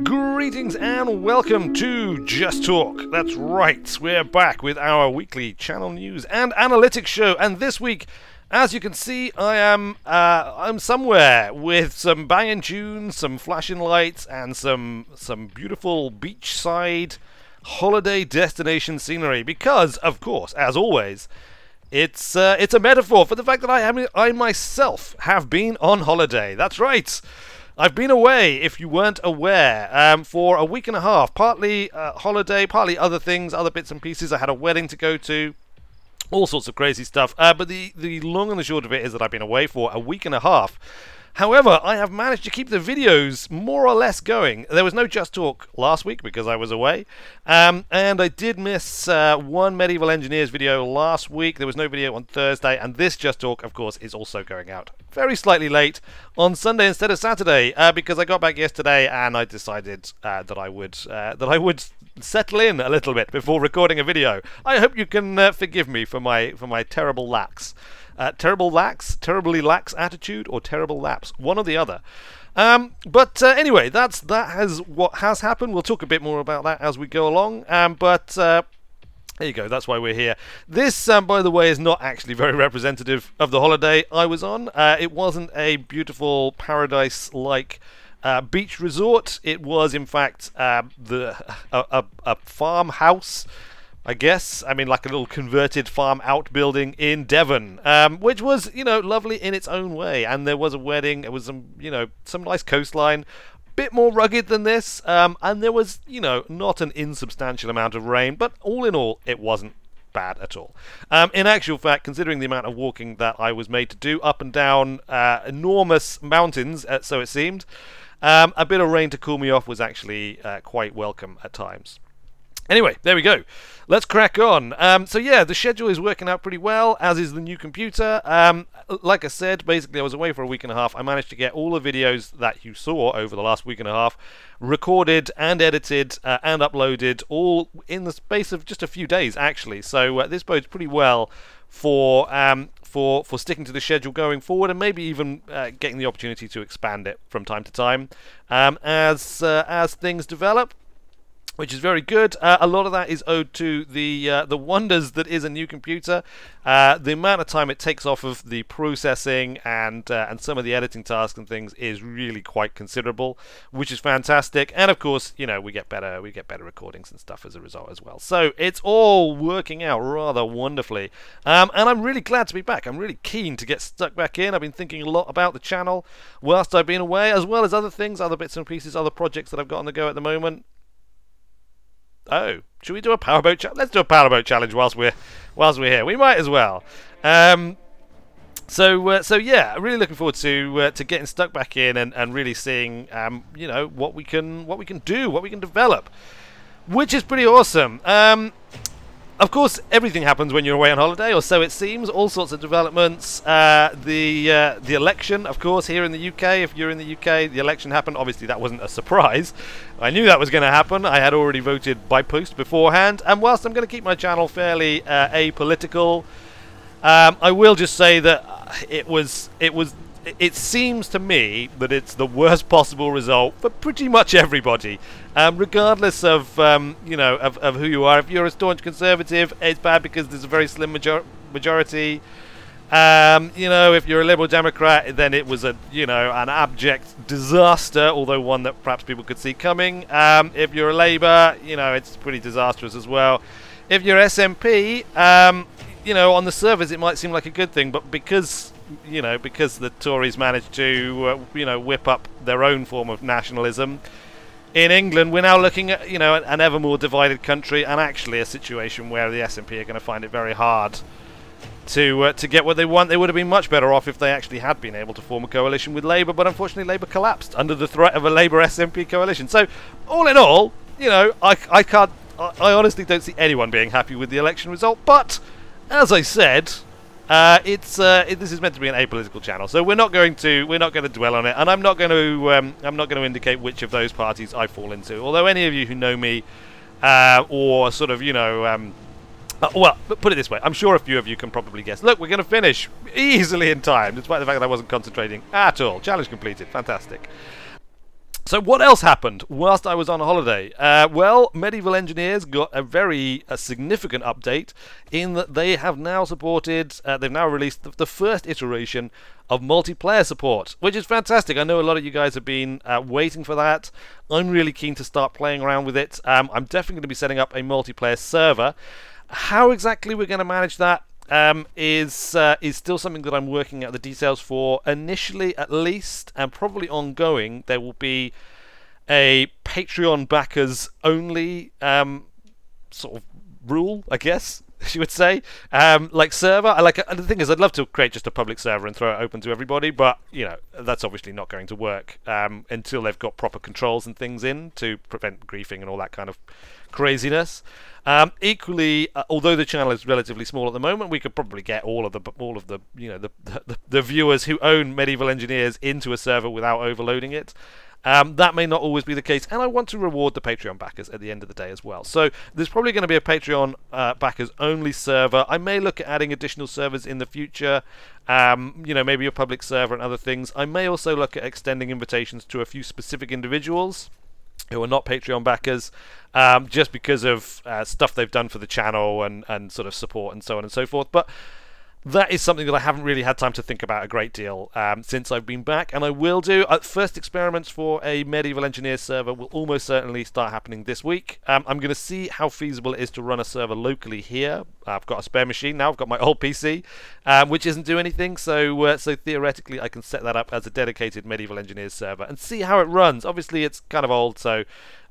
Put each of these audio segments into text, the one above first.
Greetings and welcome to Just Talk. That's right, we're back with our weekly channel news and analytics show, and this week, as you can see, I'm somewhere with some banging tunes, some flashing lights, and some beautiful beachside holiday destination scenery. Because, of course, as always, it's a metaphor for the fact that I myself have been on holiday. That's right. I've been away, if you weren't aware, for a week and a half. Partly holiday, partly other things, other bits and pieces. I had a wedding to go to, all sorts of crazy stuff. But the long and the short of it is that I've been away for a week and a half. However, I have managed to keep the videos more or less going. There was no Just Talk last week because I was away. And I did miss one Medieval Engineers video last week. There was no video on Thursday. And this Just Talk, of course, is also going out very slightly late on Sunday instead of Saturday. Because I got back yesterday and I decided that I would settle in a little bit before recording a video. I hope you can forgive me for my terrible lacks. Terribly lax attitude, or terrible laps, one or the other. But anyway, that has what has happened. We'll talk a bit more about that as we go along. But there you go. That's why we're here. This, by the way, is not actually very representative of the holiday I was on. It wasn't a beautiful paradise-like beach resort. It was, in fact, a farmhouse, I guess. I mean, like a little converted farm outbuilding in Devon, which was, lovely in its own way. And there was a wedding. It was some nice coastline, bit more rugged than this. And there was, not an insubstantial amount of rain, but all in all, it wasn't bad at all. In actual fact, considering the amount of walking that I was made to do up and down enormous mountains, so it seemed, a bit of rain to cool me off was actually quite welcome at times. Anyway, there we go. Let's crack on. So yeah, the schedule is working out pretty well, as is the new computer. Like I said, basically I was away for a week and a half. I managed to get all the videos that you saw over the last week and a half recorded and edited and uploaded, all in the space of just a few days, actually. So this bodes pretty well for sticking to the schedule going forward, and maybe even getting the opportunity to expand it from time to time as things develop, which is very good. A lot of that is owed to the wonders that is a new computer. The amount of time it takes off of the processing and some of the editing tasks and things is really quite considerable, which is fantastic. And of course, we get better recordings and stuff as a result as well. So it's all working out rather wonderfully. And I'm really glad to be back. I'm really keen to get stuck back in. I've been thinking a lot about the channel whilst I've been away, as well as other things, other bits and pieces, other projects that I've got on the go at the moment. Oh, should we do a powerboat challenge? Let's do a powerboat challenge whilst we're here. We might as well. So yeah, really looking forward to getting stuck back in and really seeing what we can do, what we can develop, which is pretty awesome. Of course, everything happens when you're away on holiday, or so it seems. All sorts of developments. The election, of course, here in the UK. If you're in the UK, the election happened. Obviously, that wasn't a surprise. I knew that was going to happen. I had already voted by post beforehand. And whilst I'm going to keep my channel fairly apolitical, I will just say that it seems to me that it's the worst possible result for pretty much everybody, regardless of of who you are. If you're a staunch conservative, it's bad because there's a very slim majority. If you're a Liberal Democrat, then it was an abject disaster, although one that perhaps people could see coming. If you're a Labour, it's pretty disastrous as well. If you're SNP, on the surface it might seem like a good thing, but because the Tories managed to, whip up their own form of nationalism in England, we're now looking at, an ever more divided country, and actually a situation where the SNP are going to find it very hard to get what they want. They would have been much better off if they actually had been able to form a coalition with Labour, but unfortunately Labour collapsed under the threat of a Labour-SNP coalition. So, all in all, I honestly don't see anyone being happy with the election result, but, as I said, this is meant to be an apolitical channel, so we're not going to dwell on it, and I'm not going to indicate which of those parties I fall into. Although any of you who know me, or sort of well, put it this way, I'm sure a few of you can probably guess. Look, we're going to finish easily in time, despite the fact that I wasn't concentrating at all. Challenge completed, fantastic. So what else happened whilst I was on holiday? Well, Medieval Engineers got a significant update in that they have now supported, they've now released the first iteration of multiplayer support, which is fantastic. I know a lot of you guys have been waiting for that. I'm really keen to start playing around with it. I'm definitely going to be setting up a multiplayer server. How exactly we're going to manage that is still something that I'm working out the details for. Initially, at least, and probably ongoing, there will be a Patreon backers only sort of rule, I guess you would say, like server. The thing is, I'd love to create just a public server and throw it open to everybody, but you know that's obviously not going to work until they've got proper controls and things in to prevent griefing and all that kind of craziness. Equally, although the channel is relatively small at the moment, we could probably get all of the you know the viewers who own Medieval Engineers into a server without overloading it. That may not always be the case, and I want to reward the Patreon backers at the end of the day as well. So there's probably going to be a Patreon backers only server. I may look at adding additional servers in the future, you know, maybe a public server and other things. I may also look at extending invitations to a few specific individuals who are not Patreon backers, just because of stuff they've done for the channel and sort of support and so on and so forth. But that is something that I haven't really had time to think about a great deal since I've been back, and I will do. First experiments for a Medieval Engineers server will almost certainly start happening this week. I'm going to see how feasible it is to run a server locally here. I've got a spare machine now. I've got my old PC, which isn't doing anything, so theoretically I can set that up as a dedicated Medieval Engineers server and see how it runs. Obviously it's kind of old, so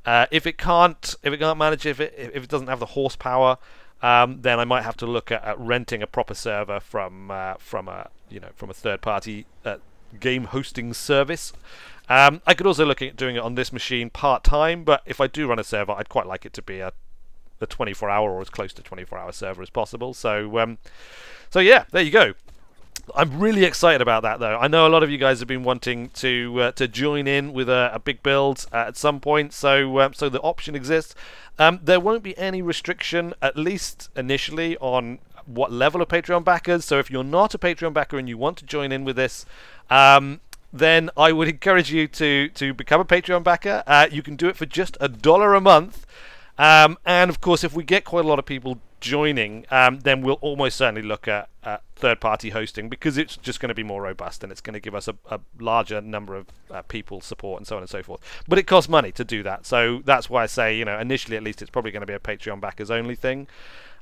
if it can't manage, if it doesn't have the horsepower, then I might have to look at renting a proper server from a third-party game hosting service. I could also look at doing it on this machine part-time, but if I do run a server, I'd quite like it to be a 24-hour or as close to 24-hour server as possible. So yeah, there you go. I'm really excited about that, though. I know a lot of you guys have been wanting to join in with a big build at some point, so the option exists. There won't be any restriction, at least initially, on what level of Patreon backers. So if you're not a Patreon backer and you want to join in with this, then I would encourage you to become a Patreon backer. You can do it for just $1 a month. And of course, if we get quite a lot of people joining, then we'll almost certainly look at third-party hosting, because it's just going to be more robust and it's going to give us a larger number of people support and so on and so forth. But it costs money to do that, so that's why I say, you know, initially at least it's probably going to be a Patreon backers only thing,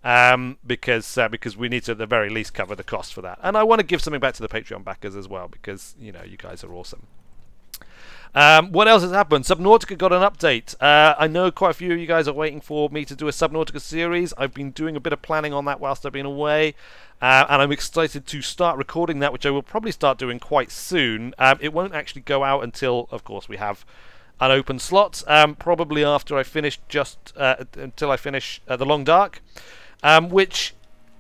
because we need to at the very least cover the cost for that. And I want to give something back to the Patreon backers as well, because you know you guys are awesome. What else has happened? Subnautica got an update. I know quite a few of you guys are waiting for me to do a Subnautica series. I've been doing a bit of planning on that whilst I've been away, and I'm excited to start recording that, which I will probably start doing quite soon. It won't actually go out until, of course, we have an open slot, probably after I finish until I finish The Long Dark, which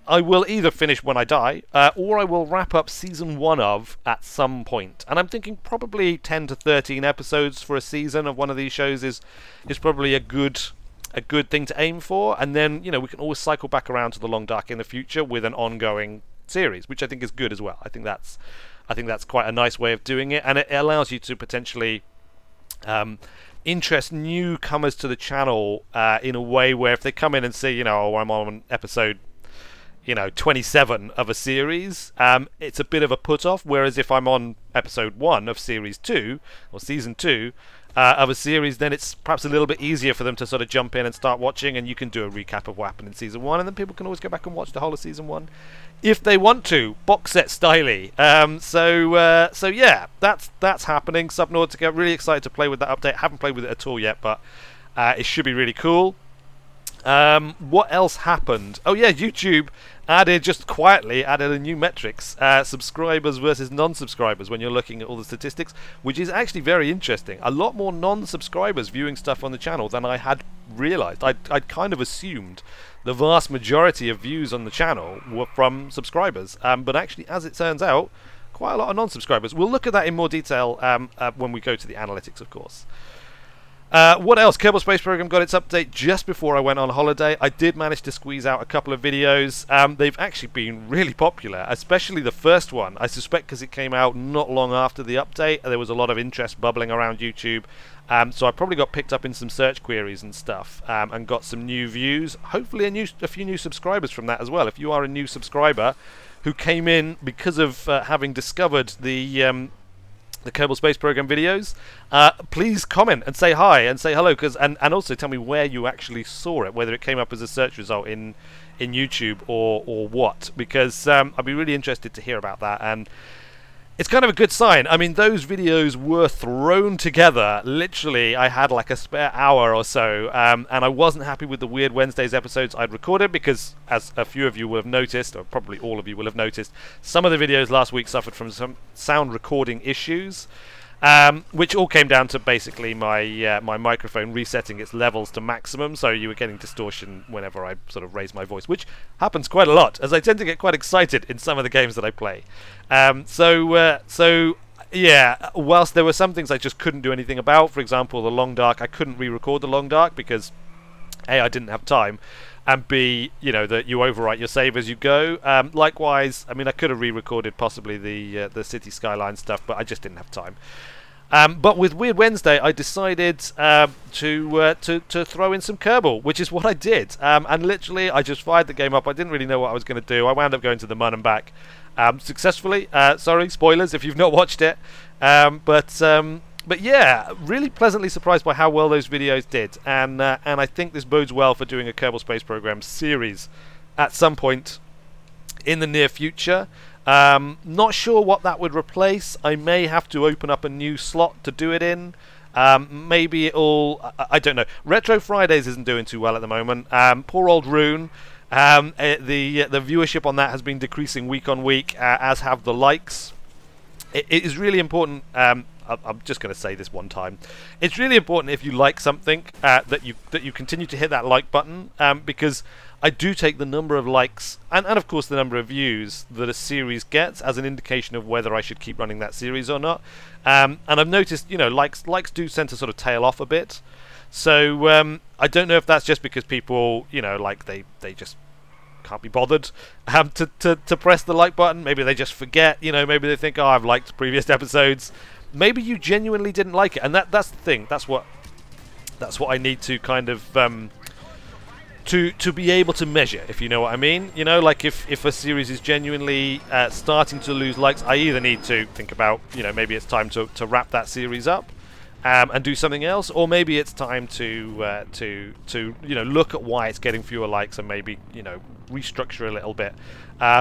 I will either finish when I die, or I will wrap up Season 1 of at some point. And I'm thinking probably 10 to 13 episodes for a season of one of these shows is probably a good thing to aim for. And then, you know, we can always cycle back around to The Long Dark in the future with an ongoing series, which I think is good as well. I think that's quite a nice way of doing it, and it allows you to potentially interest newcomers to the channel in a way where if they come in and say, you know, oh, I'm on episode 27 of a series, it's a bit of a put-off, whereas if I'm on episode 1 of series 2, or season 2 of a series, then it's perhaps a little bit easier for them to sort of jump in and start watching, and you can do a recap of what happened in season 1, and then people can always go back and watch the whole of season 1 if they want to, box set styly. So yeah, that's happening. Subnautica, really excited to play with that update. Haven't played with it at all yet, but it should be really cool. What else happened? Oh yeah, YouTube just quietly added a new metrics, subscribers versus non-subscribers, when you're looking at all the statistics, which is actually very interesting. A lot more non-subscribers viewing stuff on the channel than I had realised. I'd kind of assumed the vast majority of views on the channel were from subscribers, but actually, as it turns out, quite a lot of non-subscribers. We'll look at that in more detail when we go to the analytics, of course. What else? Kerbal Space Program got its update just before I went on holiday. I did manage to squeeze out a couple of videos. They've actually been really popular, especially the first one. I suspect because it came out not long after the update. There was a lot of interest bubbling around YouTube. So I probably got picked up in some search queries and stuff, and got some new views. Hopefully a few new subscribers from that as well. If you are a new subscriber who came in because of having discovered the Kerbal Space Program videos, please comment and say hi and say hello, and also tell me where you actually saw it, whether it came up as a search result in YouTube or what, because I'd be really interested to hear about that. And it's kind of a good sign. I mean, those videos were thrown together. Literally, I had like a spare hour or so, and I wasn't happy with the Weird Wednesdays episodes I'd recorded because, as a few of you will have noticed, or probably all of you will have noticed, some of the videos last week suffered from some sound recording issues, which all came down to basically my my microphone resetting its levels to maximum, so you were getting distortion whenever I sort of raise my voice, which happens quite a lot, as I tend to get quite excited in some of the games that I play. So yeah, whilst there were some things I just couldn't do anything about, for example, the Long Dark, I couldn't re-record the Long Dark because A, I didn't have time, and B, you know, that you overwrite your save as you go. Likewise, I mean, I could have re-recorded possibly the City Skyline stuff, but I just didn't have time. But with Weird Wednesday, I decided to throw in some Kerbal, which is what I did. And literally, I just fired the game up. I didn't really know what I was going to do. I wound up going to the Mun and back successfully. Sorry, spoilers if you've not watched it. But yeah, really pleasantly surprised by how well those videos did. And I think this bodes well for doing a Kerbal Space Program series at some point in the near future. Not sure what that would replace. I may have to open up a new slot to do it in. Maybe it'll... I don't know. Retro Fridays isn't doing too well at the moment. Poor old Rune. The viewership on that has been decreasing week on week, as have the likes. It is really important... I'm just going to say this one time. It's really important if you like something that you continue to hit that like button, because I do take the number of likes and of course the number of views that a series gets as an indication of whether I should keep running that series or not. And I've noticed, you know, likes do tend to sort of tail off a bit. So I don't know if that's just because people, you know, like they just can't be bothered to press the like button. Maybe they just forget, you know, maybe they think, oh, I've liked previous episodes. Maybe you genuinely didn't like it, and that's the thing. That's what I need to kind of to be able to measure, if you know what I mean. You know, like if a series is genuinely starting to lose likes, I either need to think about, you know, maybe it's time to wrap that series up and do something else, or maybe it's time to you know, look at why it's getting fewer likes and maybe, you know, restructure a little bit.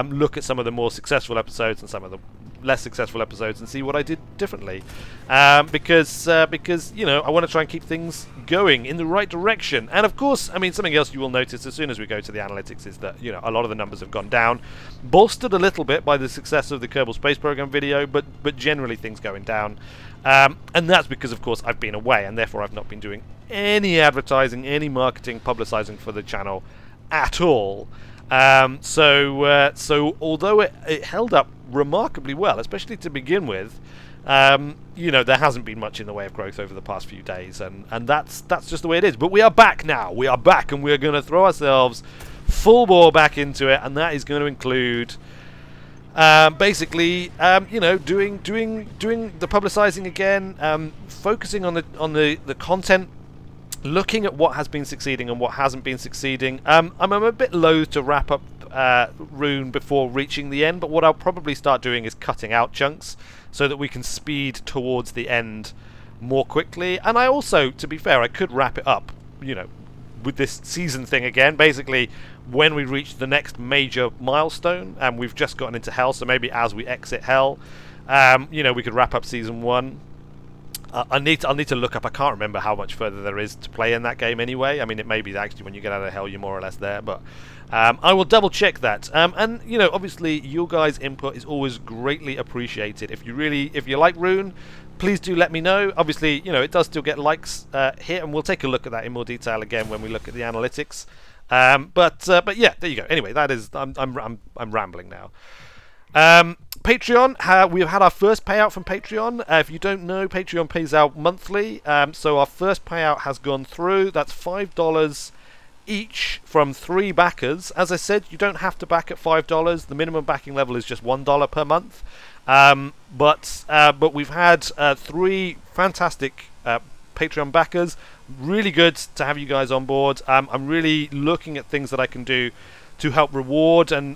Look at some of the more successful episodes and some of the less successful episodes and see what I did differently, because you know, I want to try and keep things going in the right direction. And of course, I mean, something else you will notice as soon as we go to the analytics is that, you know, a lot of the numbers have gone down, bolstered a little bit by the success of the Kerbal Space Program video, but generally things going down, and that's because of course I've been away and therefore I've not been doing any advertising, any marketing, publicizing for the channel at all. So although it held up remarkably well, especially to begin with, you know, there hasn't been much in the way of growth over the past few days, and that's just the way it is. But we are back now. We are back, and we're going to throw ourselves full bore back into it, and that is going to include basically, you know, doing the publicizing again, focusing on the content, looking at what has been succeeding and what hasn't been succeeding. I'm a bit loath to wrap up Rune before reaching the end, but what I'll probably start doing is cutting out chunks so that we can speed towards the end more quickly. And I also, to be fair, I could wrap it up, you know, with this season thing again, basically when we reach the next major milestone, and we've just gotten into Hell, so maybe as we exit Hell, you know, we could wrap up season 1. I'll need to look up. I can't remember how much further there is to play in that game anyway. I mean, it may be that actually when you get out of Hell you're more or less there, but I will double check that. And you know, obviously your guys' input is always greatly appreciated. If you like Rune, please do let me know. Obviously, you know, it does still get likes here, and we'll take a look at that in more detail again when we look at the analytics. But yeah, there you go. Anyway, that is I'm rambling now. Patreon, we've had our first payout from Patreon. If you don't know, Patreon pays out monthly. So our first payout has gone through. That's $5 each from 3 backers. As I said, you don't have to back at $5. The minimum backing level is just $1 per month. But we've had 3 fantastic Patreon backers. Really good to have you guys on board. I'm really looking at things that I can do to help reward and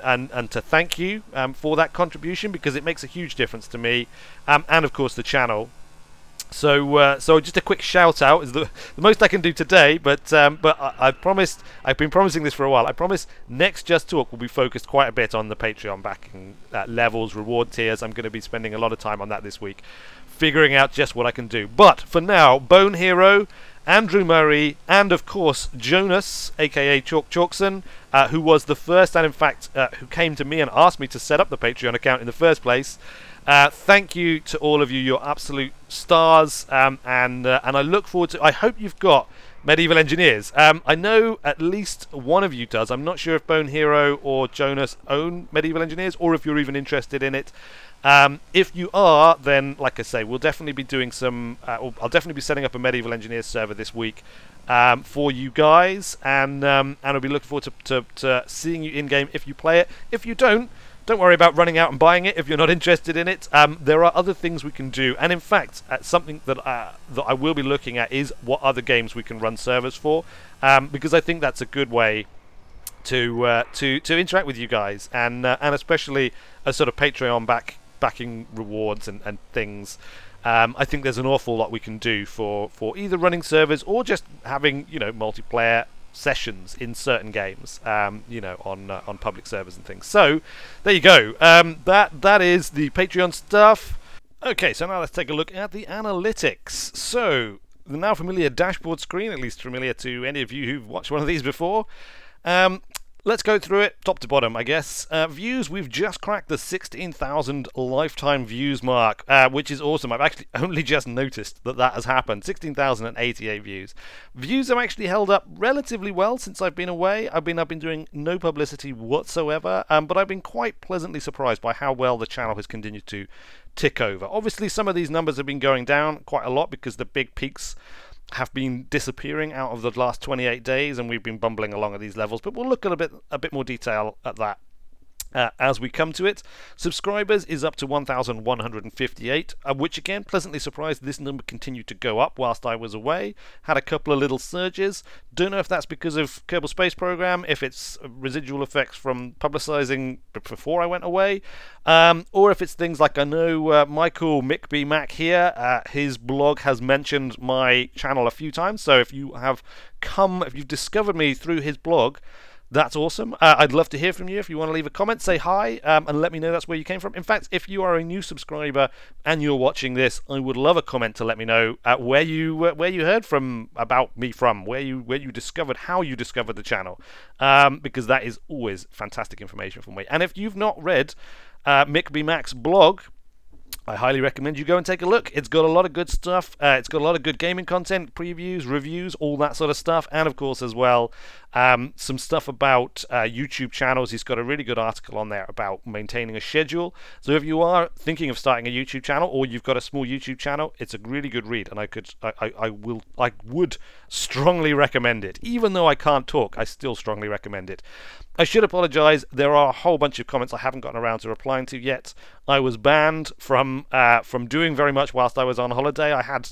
to thank you for that contribution, because it makes a huge difference to me and of course the channel. So just a quick shout out is the most I can do today, but I've been promising this for a while. I promise next Just Talk will be focused quite a bit on the Patreon backing levels, reward tiers. I'm going to be spending a lot of time on that this week, figuring out just what I can do. But for now, Bone Hero, Andrew Murray, and of course Jonas, aka Chalk Chalkson, who was the first and in fact who came to me and asked me to set up the Patreon account in the first place. Thank you to all of you. You're absolute stars, and I look forward to. I hope you've got Medieval Engineers. I know at least one of you does. I'm not sure if Bone Hero or Jonas own Medieval Engineers, or if you're even interested in it. If you are, then like I say, we'll definitely be doing some. I'll definitely be setting up a Medieval Engineers server this week for you guys, and I'll be looking forward to seeing you in game if you play it. If you don't worry about running out and buying it if you're not interested in it. There are other things we can do, and in fact, something that I will be looking at is what other games we can run servers for, because I think that's a good way to interact with you guys, and especially a sort of Patreon backing rewards and things. I think there's an awful lot we can do for either running servers or just having multiplayer sessions in certain games, on public servers and things. So there you go. That is the Patreon stuff. Okay, so now let's take a look at the analytics. So the now familiar dashboard screen, at least familiar to any of you who've watched one of these before. Let's go through it top to bottom, I guess. Views, we've just cracked the 16,000 lifetime views mark, which is awesome. I've actually only just noticed that has happened. 16,088 views. Views have actually held up relatively well since I've been away. I've been doing no publicity whatsoever, but I've been quite pleasantly surprised by how well the channel has continued to tick over. Obviously, some of these numbers have been going down quite a lot because the big peaks have been disappearing out of the last 28 days, and we've been bumbling along at these levels, but we'll look at a bit more detail at that as we come to it. Subscribers is up to 1,158, which again, pleasantly surprised this number continued to go up whilst I was away. Had a couple of little surges. Don't know if that's because of Kerbal Space Program, if it's residual effects from publicizing before I went away, or if it's things like, I know Michael Mick Mac here, his blog has mentioned my channel a few times, so if you've discovered me through his blog, that's awesome. I'd love to hear from you. If you want to leave a comment, say hi, and let me know that's where you came from. In fact, if you are a new subscriber and you're watching this, I would love a comment to let me know where you heard about me from, where you discovered, how you discovered the channel, because that is always fantastic information for me. And if you've not read Mick B. Mac's blog, I highly recommend you go and take a look. It's got a lot of good stuff. It's got a lot of good gaming content, previews, reviews, all that sort of stuff. And of course as well, some stuff about YouTube channels. He's got a really good article on there about maintaining a schedule. So if you are thinking of starting a YouTube channel, or you've got a small YouTube channel, it's a really good read, and I would strongly recommend it. Even though I can't talk, I still strongly recommend it. I should apologize. There are a whole bunch of comments I haven't gotten around to replying to yet. I was banned from doing very much whilst I was on holiday. I had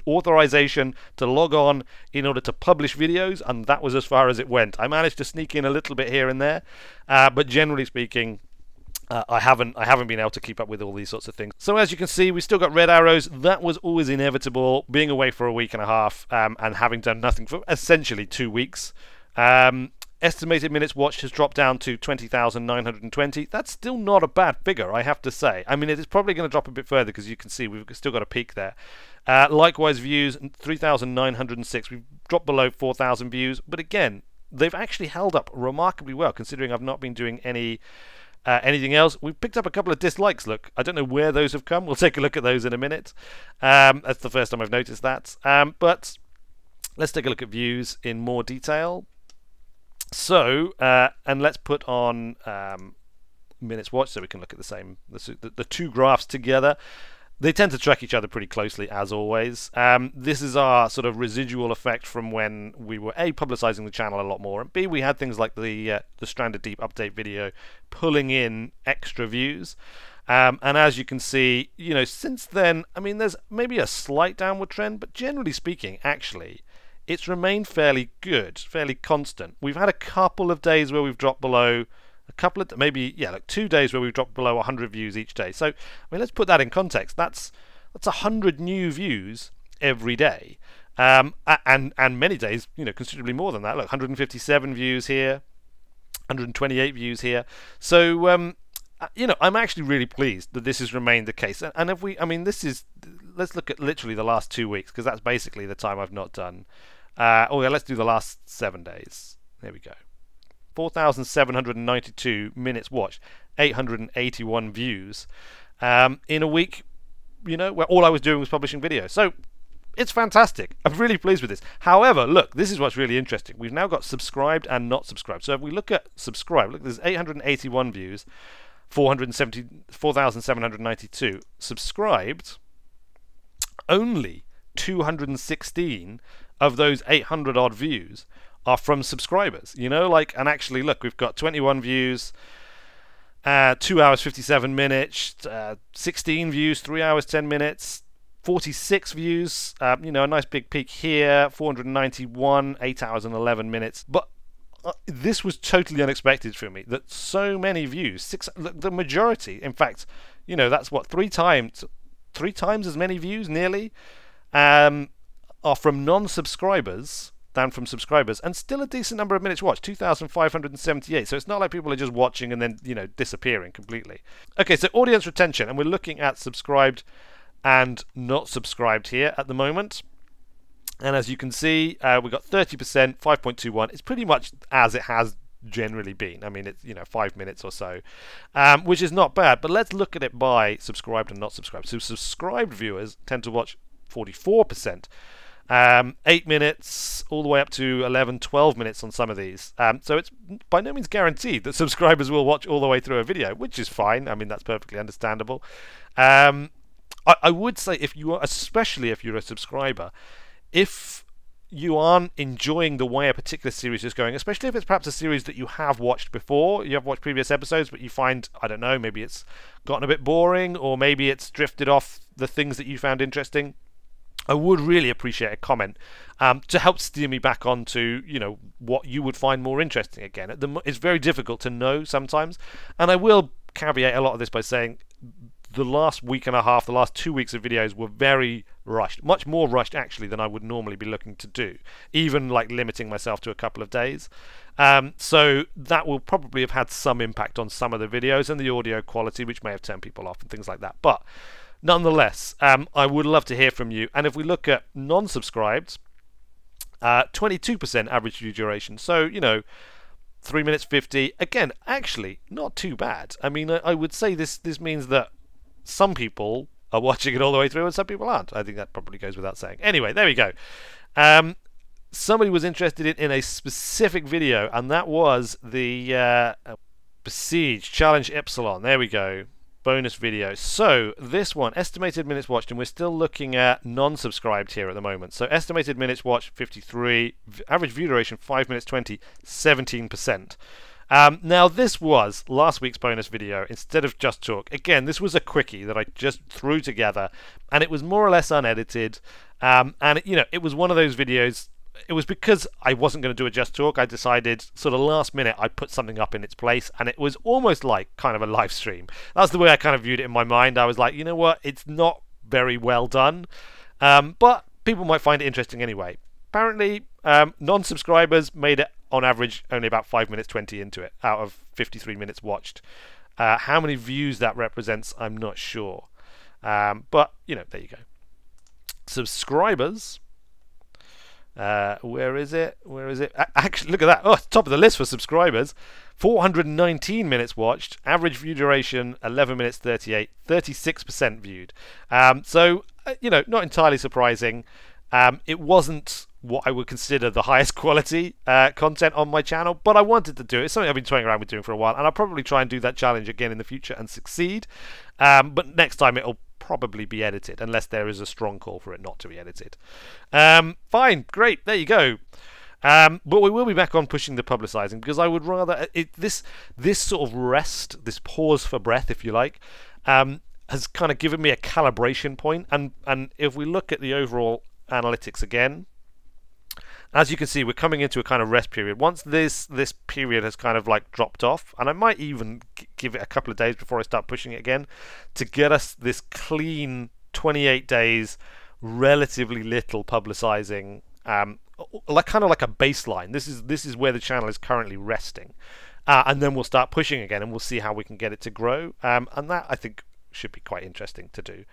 authorization to log on in order to publish videos, and that was as far as it went. I managed to sneak in a little bit here and there, but generally speaking, I haven't been able to keep up with all these sorts of things. So as you can see, we still got red arrows. That was always inevitable, being away for a week and a half, and having done nothing for essentially 2 weeks. Estimated minutes watched has dropped down to 20,920. That's still not a bad figure, I have to say. I mean, it is probably going to drop a bit further because you can see we've still got a peak there. Likewise, views, 3,906. We've dropped below 4,000 views. But again, they've actually held up remarkably well, considering I've not been doing anything else. We've picked up a couple of dislikes. Look, I don't know where those have come. We'll take a look at those in a minute. That's the first time I've noticed that. But let's take a look at views in more detail. So, and let's put on minutes watched, so we can look at the two graphs together. They tend to track each other pretty closely, as always. This is our sort of residual effect from when we were A, publicizing the channel a lot more, and B, we had things like the Stranded Deep update video pulling in extra views. And as you can see, since then, I mean, there's maybe a slight downward trend, but generally speaking, actually, it's remained fairly good, fairly constant. We've had a couple of days where we've dropped below, like 2 days where we've dropped below 100 views each day. So, I mean, let's put that in context. That's 100 new views every day, and many days, considerably more than that. Look, 157 views here, 128 views here. So, I'm actually really pleased that this has remained the case. And let's look at literally the last 2 weeks, because that's basically the time I've not done. Let's do the last 7 days. There we go. 4,792 minutes watched, 881 views in a week, where all I was doing was publishing videos. So it's fantastic. I'm really pleased with this. However, look, this is what's really interesting. We've now got subscribed and not subscribed. So if we look at subscribed, look, there's 881 views, 4,792 subscribed. Only 216 of those 800 odd views are from subscribers, and actually, look, we've got 21 views, 2 hours 57 minutes, 16 views, 3 hours 10 minutes, 46 views, a nice big peak here, 491, 8 hours and 11 minutes. But this was totally unexpected for me, that so many views, the majority, in fact, that's what, three times as many views, nearly, are from non-subscribers than from subscribers, and still a decent number of minutes watched, 2,578. So it's not like people are just watching and then disappearing completely. Okay, so audience retention, and we're looking at subscribed and not subscribed here at the moment. And as you can see, we've got 30%, 5.21. It's pretty much as it has generally been. I mean, it's 5 minutes or so, which is not bad. But let's look at it by subscribed and not subscribed. So subscribed viewers tend to watch 44%. 8 minutes all the way up to 11, 12 minutes on some of these. So it's by no means guaranteed that subscribers will watch all the way through a video, which is fine. I mean, that's perfectly understandable. I would say, especially if you're a subscriber, if you aren't enjoying the way a particular series is going, especially if it's perhaps a series that you have watched before, you have watched previous episodes, but you find, I don't know, maybe it's gotten a bit boring, or maybe it's drifted off the things that you found interesting, I would really appreciate a comment to help steer me back onto, what you would find more interesting again. It's very difficult to know sometimes, and I will caveat a lot of this by saying the last week and a half, the last 2 weeks of videos were very rushed, much more rushed actually than I would normally be looking to do, even like limiting myself to a couple of days. So that will probably have had some impact on some of the videos and the audio quality, which may have turned people off and things like that. But nonetheless, I would love to hear from you. And if we look at non-subscribed, 22% average view duration. So, 3 minutes 50. Again, actually, not too bad. I mean, I would say this means that some people are watching it all the way through and some people aren't. I think that probably goes without saying. Anyway, there we go. Somebody was interested in a specific video, and that was the Besiege Challenge Epsilon. There we go. Bonus video. So this one, estimated minutes watched, and we're still looking at non-subscribed here at the moment. So estimated minutes watched 53, average view duration 5 minutes 20, 17%. Now this was last week's bonus video instead of Just Talk. Again, this was a quickie that I just threw together, and it was more or less unedited. And it was one of those videos. It was because I wasn't going to do a Just Talk. I decided sort of last minute I'd put something up in its place, and it was almost like kind of a live stream. That's the way I kind of viewed it in my mind. I was like, you know what, it's not very well done, but people might find it interesting anyway. Apparently, non-subscribers made it on average only about 5 minutes 20 into it out of 53 minutes watched. How many views that represents, I'm not sure. But, there you go. Subscribers. Where is it? Actually, look at that. Oh, it's top of the list for subscribers. 419 minutes watched. Average view duration 11 minutes 38. 36% viewed. So, not entirely surprising. It wasn't what I would consider the highest quality content on my channel, but I wanted to do it. It's something I've been toying around with doing for a while, and I'll probably try and do that challenge again in the future and succeed. But next time it'll probably be edited, unless there is a strong call for it not to be edited. Fine, great, there you go. But we will be back on pushing the publicising, because I would rather this sort of rest, this pause for breath, if you like, has kind of given me a calibration point. And if we look at the overall analytics again, as you can see, we're coming into a kind of rest period. Once this period has kind of like dropped off, and I might even give it a couple of days before I start pushing it again, to get us this clean 28 days, relatively little publicising, like kind of like a baseline. This is where the channel is currently resting, and then we'll start pushing again, and we'll see how we can get it to grow. And that, I think, should be quite interesting to do.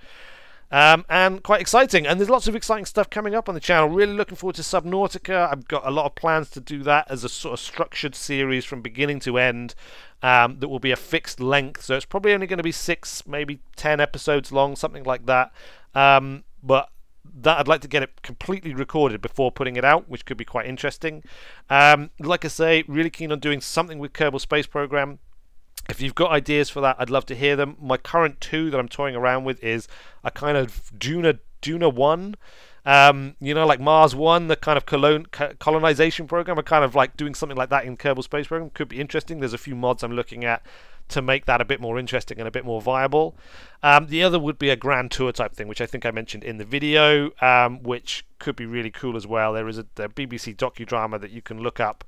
And quite exciting, and there's lots of exciting stuff coming up on the channel. Really looking forward to Subnautica. I've got a lot of plans to do that as a sort of structured series from beginning to end, that will be a fixed length, so it's probably only going to be 6, maybe 10 episodes long, something like that. But that I'd like to get it completely recorded before putting it out, which could be quite interesting. Like I say, really keen on doing something with Kerbal Space Program. If you've got ideas for that, I'd love to hear them. My current 2 that I'm toying around with is a kind of Duna 1, you know, like Mars 1, the kind of colonization program. I'm kind of like doing something like that in Kerbal Space Program. Could be interesting. There's a few mods I'm looking at to make that a bit more interesting and a bit more viable. The other would be a grand tour type thing, which I think I mentioned in the video, which could be really cool as well. There is a BBC docudrama that you can look up.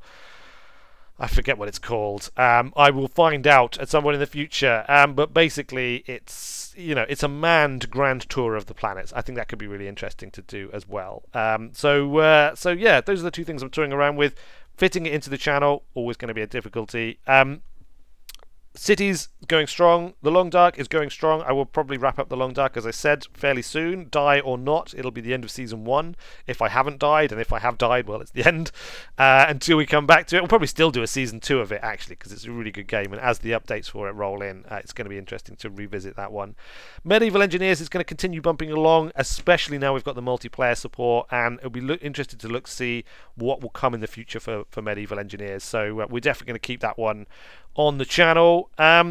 I forget what it's called. I will find out at some point in the future. But basically, it's, you know, it's a manned grand tour of the planets. I think that could be really interesting to do as well. So yeah, those are the 2 things I'm toying around with. Fitting it into the channel, always going to be a difficulty. Cities going strong. The Long Dark is going strong. I will probably wrap up the Long Dark, as I said, fairly soon. Die or not, it'll be the end of season 1. If I haven't died, and if I have died, well, it's the end. Until we come back to it, we'll probably still do a season 2 of it, actually, because it's a really good game. And as the updates for it roll in, it's going to be interesting to revisit that one. Medieval Engineers is going to continue bumping along, especially now we've got the multiplayer support, and it'll be interested to see what will come in the future for Medieval Engineers. So we're definitely going to keep that one on the channel.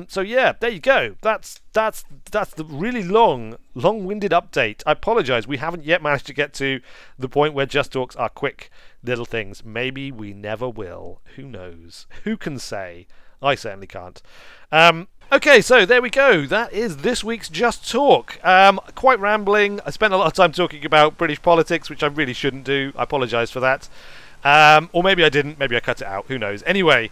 So yeah, there you go. That's the really long-winded update. I apologize, we haven't yet managed to get to the point where Just Talks are quick little things. Maybe we never will. Who knows? Who can say? I certainly can't. Okay, so there we go. That is this week's Just Talk. Quite rambling. I spent a lot of time talking about British politics, which I really shouldn't do. I apologise for that. Or maybe I didn't. Maybe I cut it out. Who knows? Anyway,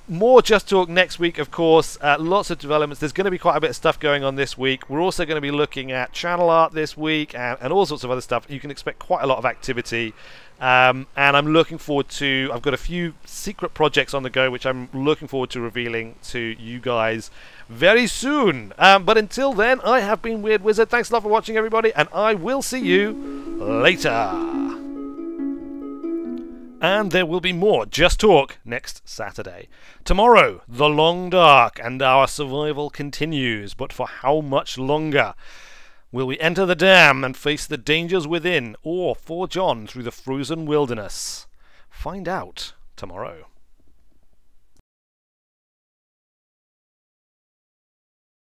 more Just Talk next week, of course. Lots of developments. There's going to be quite a bit of stuff going on this week. We're also going to be looking at channel art this week and all sorts of other stuff. You can expect quite a lot of activity. And I'm looking forward to... I've got a few secret projects on the go, which I'm looking forward to revealing to you guys very soon. But until then, I have been Weird Wizard. Thanks a lot for watching, everybody, and I will see you later. And there will be more Just Talk next Saturday. Tomorrow, the Long Dark, and our survival continues. But for how much longer? Will we enter the dam and face the dangers within, or forge on through the frozen wilderness? Find out tomorrow.